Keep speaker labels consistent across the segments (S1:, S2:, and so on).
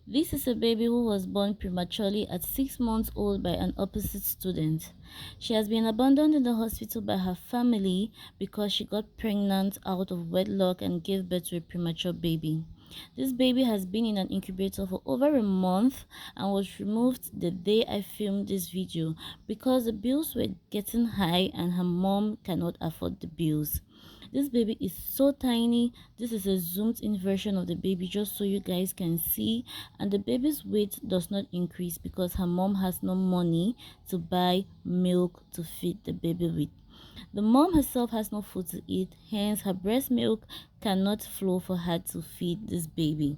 S1: This is a baby who was born prematurely at 6 months old by an opposite student. She has been abandoned in the hospital by her family because she got pregnant out of wedlock and gave birth to a premature baby. This baby has been in an incubator for over a month and was removed the day I filmed this video because the bills were getting high and her mom cannot afford the bills. This baby is so tiny. This is a zoomed in version of the baby just so you guys can see, and the baby's weight does not increase because her mom has no money to buy milk to feed the baby with. The mom herself has no food to eat, hence her breast milk cannot flow for her to feed this baby.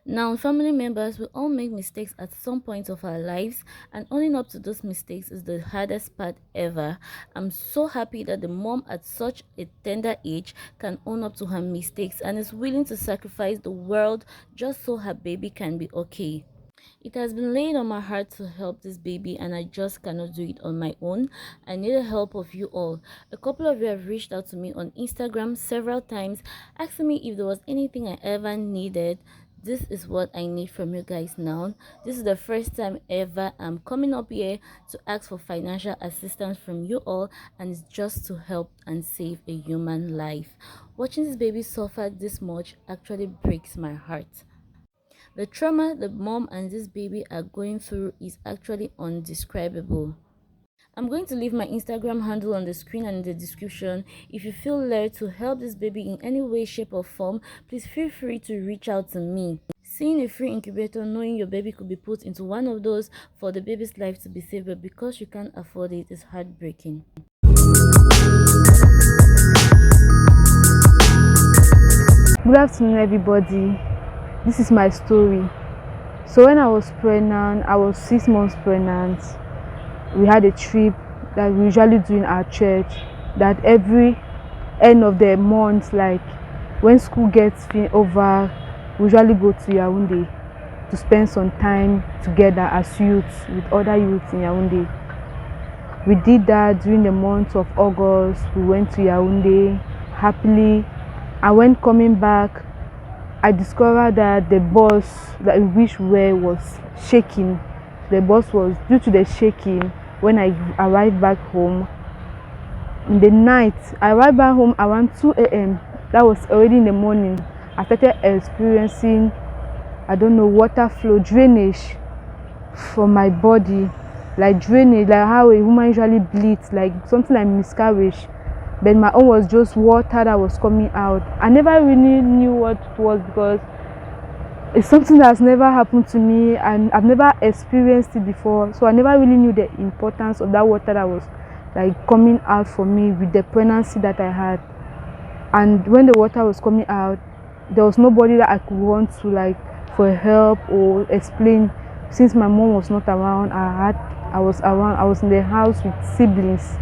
S1: Now, family members, we all make mistakes at some point of our lives, and owning up to those mistakes is the hardest part ever. I'm so happy that the mom at such a tender age can own up to her mistakes and is willing to sacrifice the world just so her baby can be okay. It has been laid on my heart to help this baby, and I just cannot do it on my own. I need the help of you all. A couple of you have reached out to me on Instagram several times asking me if there was anything I ever needed. This is what I need from you guys now. This is the first time ever I'm coming up here to ask for financial assistance from you all, and it's just to help and save a human life. Watching this baby suffer this much actually breaks my heart. The trauma the mom and this baby are going through is actually undescribable. I'm going to leave my Instagram handle on the screen and in the description. If you feel led to help this baby in any way, shape or form, please feel free to reach out to me. Seeing a free incubator, knowing your baby could be put into one of those for the baby's life to be saved, but because you can't afford it, is heartbreaking.
S2: Good afternoon, everybody. This is my story. So when I was pregnant, I was 6 months pregnant. We had a trip that we usually do in our church, that every end of the month, like when school gets over, we usually go to Yaoundé to spend some time together as youths with other youths in Yaoundé. We did that during the month of August. We went to Yaoundé happily, and when coming back, I discovered that the bus that in which we were was shaking. The bus was due to the shaking. When I arrived back home in the night, I arrived back home around 2 a.m. That was already in the morning. I started experiencing, I don't know, water flow, drainage from my body, like drainage, like how a woman usually bleeds, like something like miscarriage. But my own was just water that was coming out. I never really knew what it was because it's something that's never happened to me and I've never experienced it before. So I never really knew the importance of that water that was like coming out for me with the pregnancy that I had. And when the water was coming out, there was nobody that I could run to like for help or explain. Since my mom was not around, I was in the house with siblings.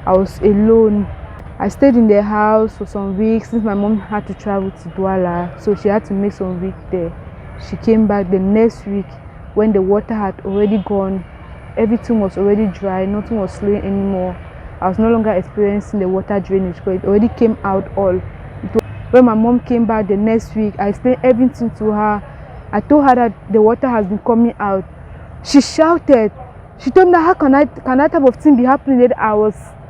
S2: I was alone. I stayed in the house for some weeks since my mom had to travel to Douala, so she had to make some week there. She came back the next week when the water had already gone. Everything was already dry, nothing was flowing anymore. I was no longer experiencing the water drainage because it already came out all. When my mom came back the next week, I explained everything to her. I told her that the water has been coming out. She shouted. She told me that how can that type of thing be happening that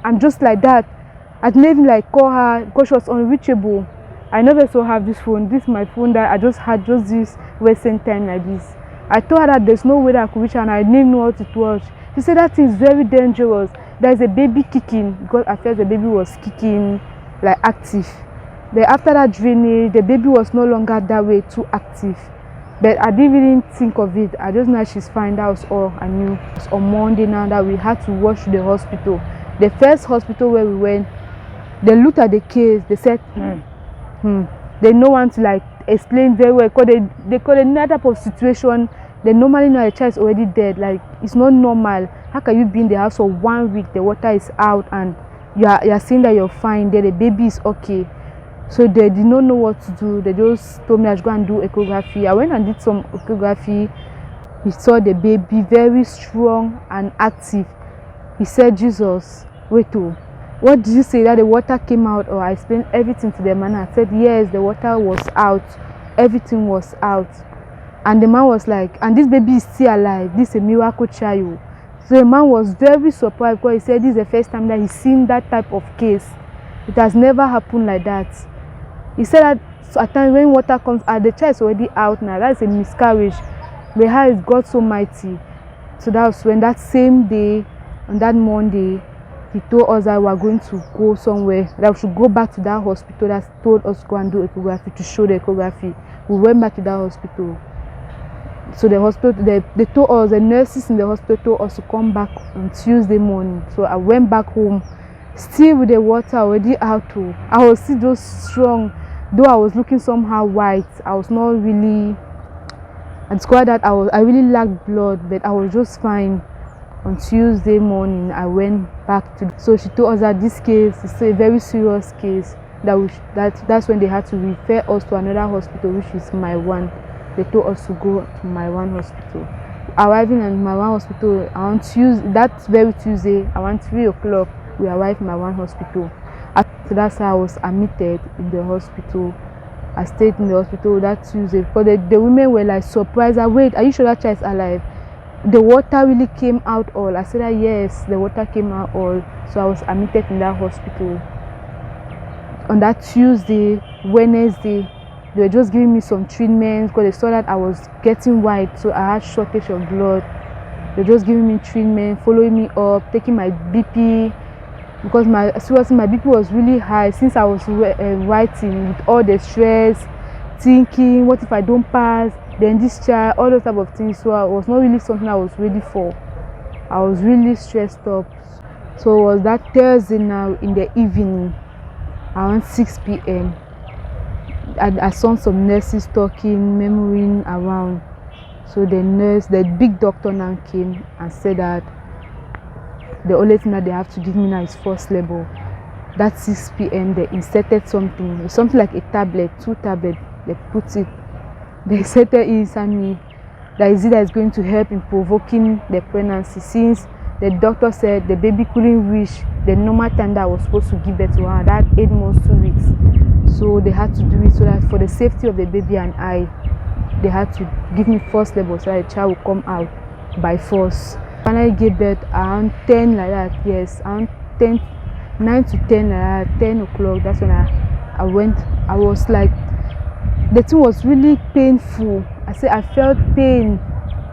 S2: I'm just like that. I didn't even like call her because she was unreachable. I never saw have this phone. This is my phone that I just had just this recent time like this. I told her that there's no way that I could reach her and I didn't know what it was. She said that thing is very dangerous. There's a baby kicking because at first the baby was kicking like active. But after that drainage, the baby was no longer that way too active. But I didn't even think of it. I just know she's fine. That was all I knew. It was on Monday now that we had to rush to the hospital. The first hospital where we went, they looked at the case. They said, they no one to like explain very well because they call it another type of situation. They normally know the child is already dead. Like it's not normal. How can you be in the house for 1 week? The water is out and you are saying that you're fine. That the baby is okay. So they did not know what to do. They just told me I should go and do echography. I went and did some echography. He saw the baby very strong and active. He said, Jesus, wait oh. What did you say, that the water came out? Or I explained everything to them and I said yes, the water was out, everything was out. And the man was like, and this baby is still alive, this is a miracle child. So the man was very surprised because he said this is the first time that he's seen that type of case. It has never happened like that. He said that at times when water comes out, the child is already out now. That's a miscarriage. But how is God so mighty? So that was when that same day, on that Monday, he told us that we were going to go somewhere, that we should go back to that hospital that told us to go and do echography, to show the echography. We went back to that hospital. So the hospital, they told us, the nurses in the hospital told us to come back on Tuesday morning. So I went back home, still with the water already out. I was still just strong, though I was looking somehow white. I was not really, I discovered that I really lacked blood, but I was just fine. On Tuesday morning, I went back to. So she told us that this case is a very serious case. That's when they had to refer us to another hospital, which is my one. They told us to go to my one hospital. Arriving at my one hospital on Tuesday, that very Tuesday, around 3 o'clock, we arrived at my one hospital. So that's how I was admitted in the hospital. I stayed in the hospital that Tuesday because the women were like surprised. Wait, are you sure that child is alive? The water really came out all. I said that yes, the water came out all. So I was admitted in that hospital. On that Tuesday, Wednesday, they were just giving me some treatments because they saw that I was getting white, so I had shortage of blood. They were just giving me treatment, following me up, taking my BP, because my BP was really high since I was writing with all the stress, thinking what if I don't pass, then this child, all those type of things. So it was not really something I was ready for. I was really stressed up. So it was that Thursday now in the evening around 6 p.m. I saw some nurses talking, murmuring around. So the big doctor now came and said that the only thing that they have to give me now is first label. That 6 p.m. they inserted something like a tablet, 2 tablets. They inserted it inside me. That is it that is going to help in provoking the pregnancy, since the doctor said the baby couldn't reach the normal time that I was supposed to give birth to her, that 8 months 2 weeks. So they had to do it so that for the safety of the baby and I, they had to give me first label so that the child would come out by force. Finally gave birth around 10 like that, yes, around 10, 9 to 10 like that, 10 o'clock. That's when I went. I was like, the thing was really painful. I said I felt pain.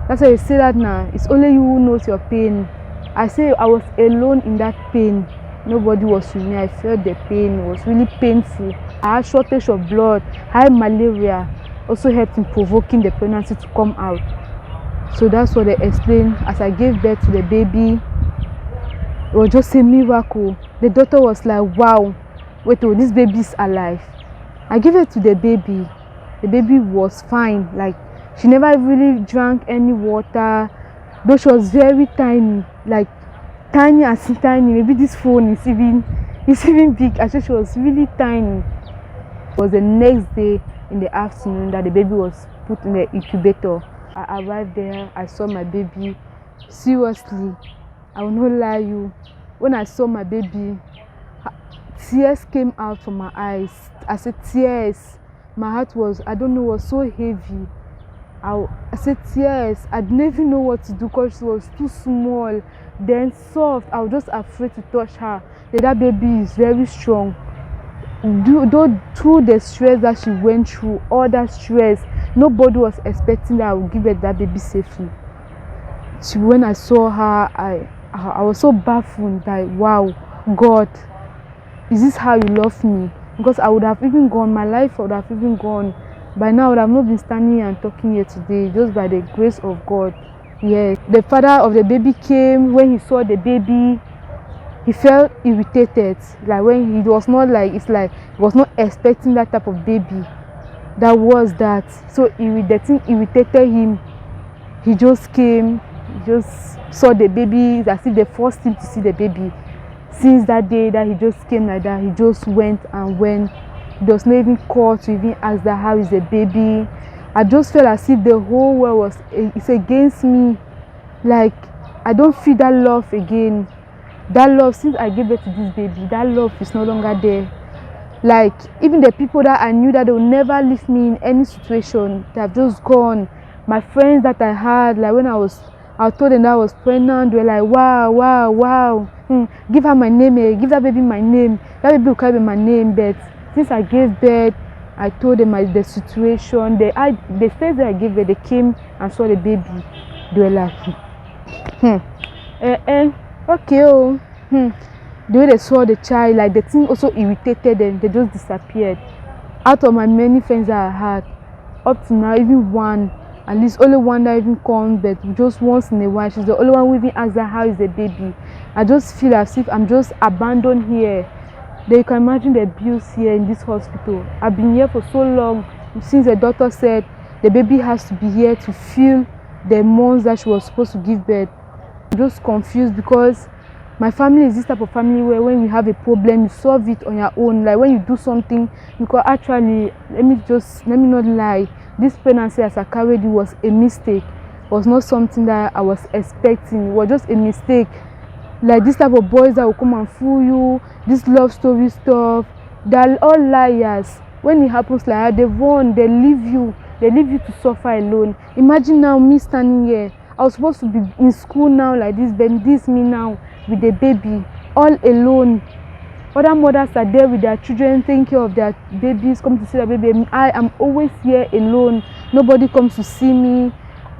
S2: That's why you say that now. It's only you who knows your pain. I say I was alone in that pain. Nobody was with me. I felt the pain. It was really painful. I had shortage of blood. I had malaria. Also helped in provoking the pregnancy to come out. So that's what they explained. As I gave birth to the baby, it was just a miracle. The doctor was like, wow, wait, oh, this baby is alive. I gave it to the baby. The baby was fine. Like, she never really drank any water, though she was very tiny, like tiny as tiny. Maybe this phone is even big. I said she was really tiny. It was the next day in the afternoon that the baby was put in the incubator. I arrived there. I saw my baby. Seriously, I will not lie you. When I saw my baby, tears came out from my eyes. I said tears. My heart was, I don't know, was so heavy. I said tears. I didn't even know what to do because she was too small, then soft. I was just afraid to touch her. That baby is very strong. Though through the stress that she went through, all that stress, nobody was expecting that I would give birth that baby safely. When I saw her, I was so baffled that, wow, God, is this how you love me? Because I would have even gone, my life would have even gone. By now I would have not been standing here and talking here today, just by the grace of God. Yes, the father of the baby came. When he saw the baby, he felt irritated. Like when he was not like, it's like he was not expecting that type of baby. That was that. So the thing irritated him. He just came, he just saw the baby. As if they forced him to see the baby. Since that day that he just came like that, he just went and went. He does not even call to even ask that how is the baby. I just felt as if the whole world it's against me. Like, I don't feel that love again. That love, since I gave birth to this baby, that love is no longer there. Like, even the people that I knew that they will never leave me in any situation, they have just gone. My friends that I had, like when I told them that I was pregnant, they were like, wow, wow, wow. Give her my name, give that baby my name. That baby will carry my name. But since I gave birth, I told them the situation. The first day I gave birth, they came and saw the baby. They were like, okay, oh. The way they saw the child, like the thing also irritated them. They just disappeared. Out of my many friends that I had, up to now, even one, at least only one that even comes, but just once in a while, she's the only one who even asks her how is the baby. I just feel as if I'm just abandoned here. Then you can imagine the abuse here in this hospital. I've been here for so long since the doctor said the baby has to be here to fill the months that she was supposed to give birth. I'm just confused because my family is this type of family where when you have a problem, you solve it on your own. Like when you do something, because actually, let me not lie, this pregnancy as I carried it was a mistake. It was not something that I was expecting. It was just a mistake. Like this type of boys that will come and fool you, this love story stuff, they're all liars. When it happens like that, they run, they leave you to suffer alone. Imagine now me standing here. I was supposed to be in school now like this, but this me now with the baby, all alone. Other mothers are there with their children, taking care of their babies, come to see their baby. I am always here alone. Nobody comes to see me.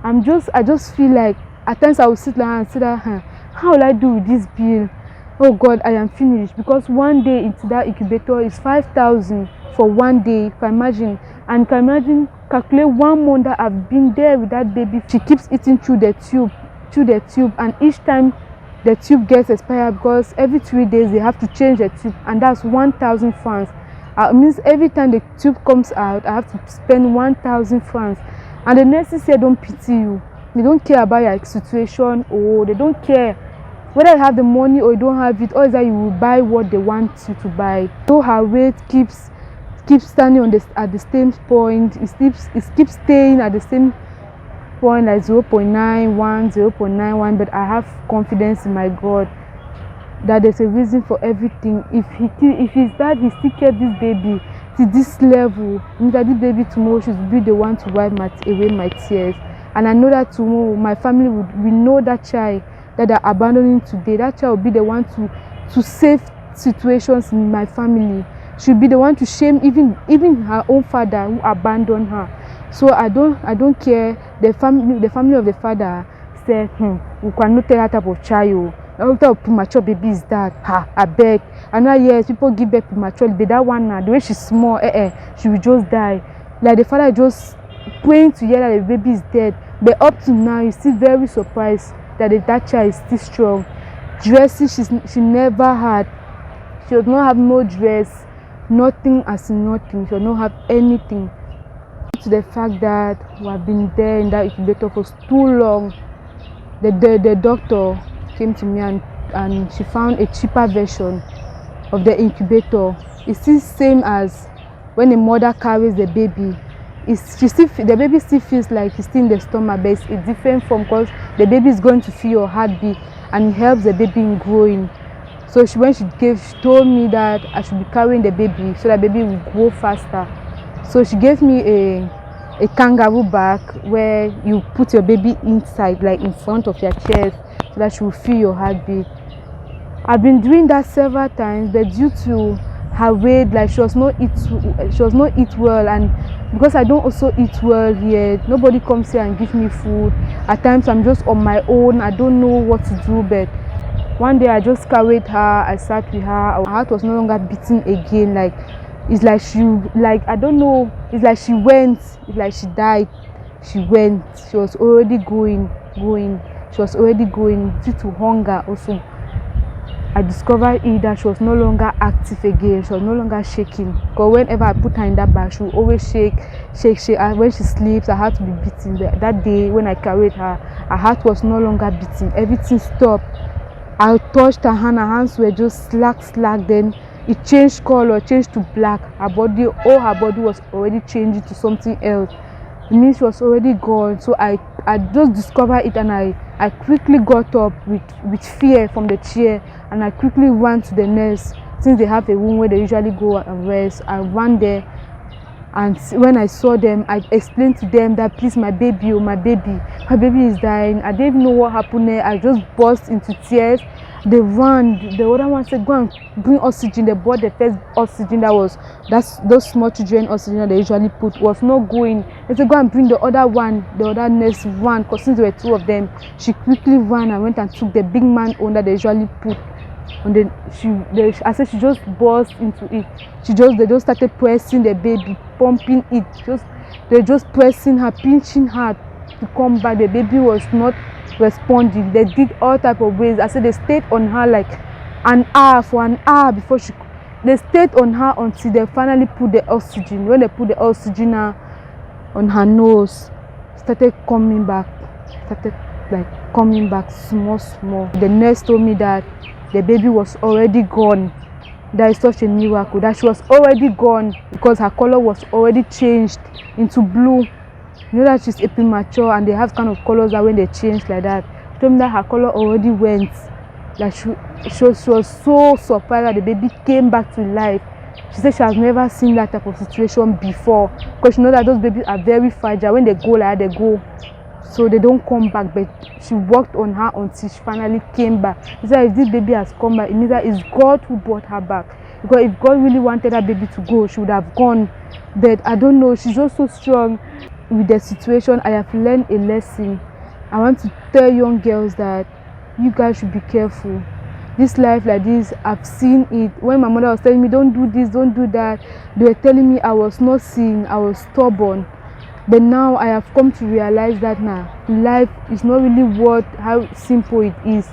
S2: I just feel like at times I will sit like and say that, how will I do with this bill? Oh God, I am finished, because one day into that incubator is 5,000 for one day. You can imagine, and can imagine calculate 1 month that I've been there with that baby. She keeps eating through the tube, and each time the tube gets expired, because every 3 days they have to change the tube, and that's 1,000 francs. It means every time the tube comes out, I have to spend 1,000 francs. And the nurses say don't pity you. They don't care about your situation, or they don't care whether you have the money or you don't have it, or is that you will buy what they want you to buy. So her weight keeps standing at the same point. It keeps staying at the same point, like 0.91, but I have confidence in my God that there's a reason for everything. If it's that he still kept this baby to this level, means that this baby tomorrow should be the one to wipe away my tears. And I know that tomorrow my family will know that child that they're abandoning today. That child will be the one to save situations in my family. She'll be the one to shame even her own father who abandoned her. So I don't care. The family of the father said, we cannot tell that type of child. What type of premature baby is that? I beg. And now yes, people give birth prematurely, but that one now, the way she's small, she will just die. Like the father just praying to hear that the baby is dead. But up to now, he's still very surprised that that child is still strong. Dresses she never had. She does not have no dress, nothing as in nothing. She does not have anything. To the fact that we have been there in that incubator for too long, the doctor came to me and she found a cheaper version of the incubator. It's still same as when a mother carries the baby. The baby still feels like it's still in the stomach, but it's a different form, because the baby is going to feel your heartbeat and it helps the baby in growing. So when she told me that I should be carrying the baby so that baby will grow faster. So she gave me a kangaroo bag where you put your baby inside, like in front of your chest, so that she will feel your heartbeat. I've been doing that several times, but due to her weight, like she was not eat well, and because I don't also eat well here, nobody comes here and gives me food. At times I'm just on my own. I don't know what to do, but one day I just carried her. I sat with her. Her heart was no longer beating again. Like it's like I don't know. It's like she went. It's like she died. She went. She was already going. She was already going due to hunger also. I discovered that she was no longer active again. She was no longer shaking. Because whenever I put her in that bag, she would always shake. And when she sleeps, her heart would be beating. But that day when I carried her heart was no longer beating. Everything stopped. I touched her hand. Her hands were just slack. Then it changed color, changed to black. All her body was already changing to something else. It means she was already gone. So I just discovered it, and I quickly got up with fear from the chair, and I quickly ran to the nurse. Since they have a room where they usually go and rest, I ran there And when I saw them, I explained to them that, please, my baby, oh, my baby is dying. I didn't know what happened there. I just burst into tears. They ran. The other one said, go and bring oxygen. They bought the first oxygen that's those small children oxygen that they usually put, was not going. They said, go and bring the other one. The other nurse ran, because since there were two of them, she quickly ran and went and took the big man one that they usually put. And then I said she just burst into it. They just started pressing the baby, pumping it. They just pressing her, pinching her to come back. The baby was not responding. They did all type of ways. I said they stayed on her like for an hour before they stayed on her until they finally put the oxygen. When they put the oxygen on her nose, started coming back small. The nurse told me that the baby was already gone. That is such a miracle, that she was already gone, because her color was already changed into blue. You know that she's a premature and they have kind of colors that when they change like that. She told me that her color already went. Like she was so surprised that the baby came back to life. She said she has never seen that type of situation before, because she knows that those babies are very fragile. When they go like that, they go, so they don't come back. But she worked on her until she finally came back. She said if this baby has come back, it means that it's God who brought her back, because if God really wanted that baby to go, she would have gone. But I don't know, she's just so strong. With the situation, I have learned a lesson. I want to tell young girls that you guys should be careful. This life like this, I've seen it. When my mother was telling me don't do this, don't do that, they were telling me I was not seeing, I was stubborn. But now I have come to realize that now life is not really how simple it is.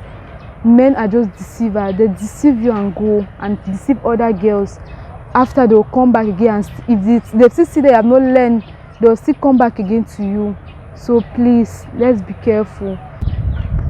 S2: Men are just deceivers. They deceive you and go and deceive other girls. After they will come back again, and if they still see they have not learned, they will still come back again to you. So please, let's be careful.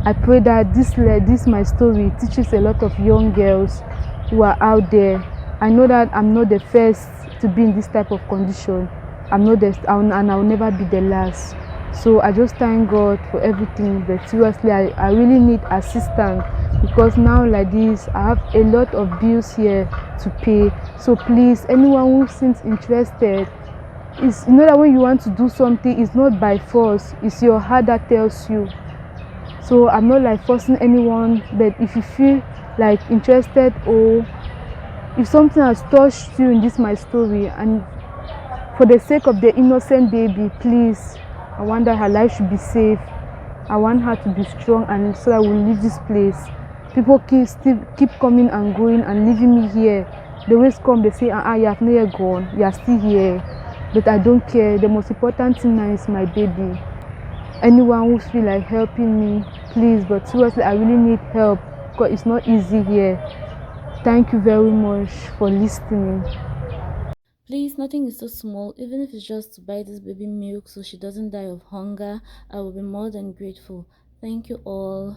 S2: I pray that this my story teaches a lot of young girls who are out there. I know that I'm not the first to be in this type of condition. And I'll never be the last. So I just thank God for everything. But seriously, I really need assistance, because now like this, I have a lot of bills here to pay. So please, anyone who seems interested, you know that when you want to do something, it's not by force. It's your heart that tells you. So I'm not like forcing anyone, but if you feel like interested, or if something has touched you in this my story, and for the sake of the innocent baby, please, I want that her life should be safe. I want her to be strong, and so that we'll leave this place. People keep coming and going and leaving me here. They always come, they say, you have never gone, you are still here. But I don't care. The most important thing now is my baby. Anyone who feel like helping me, please, but seriously, I really need help, because it's not easy here. Thank you very much for listening.
S1: Please, nothing is so small. Even if it's just to buy this baby milk so she doesn't die of hunger, I will be more than grateful. Thank you all.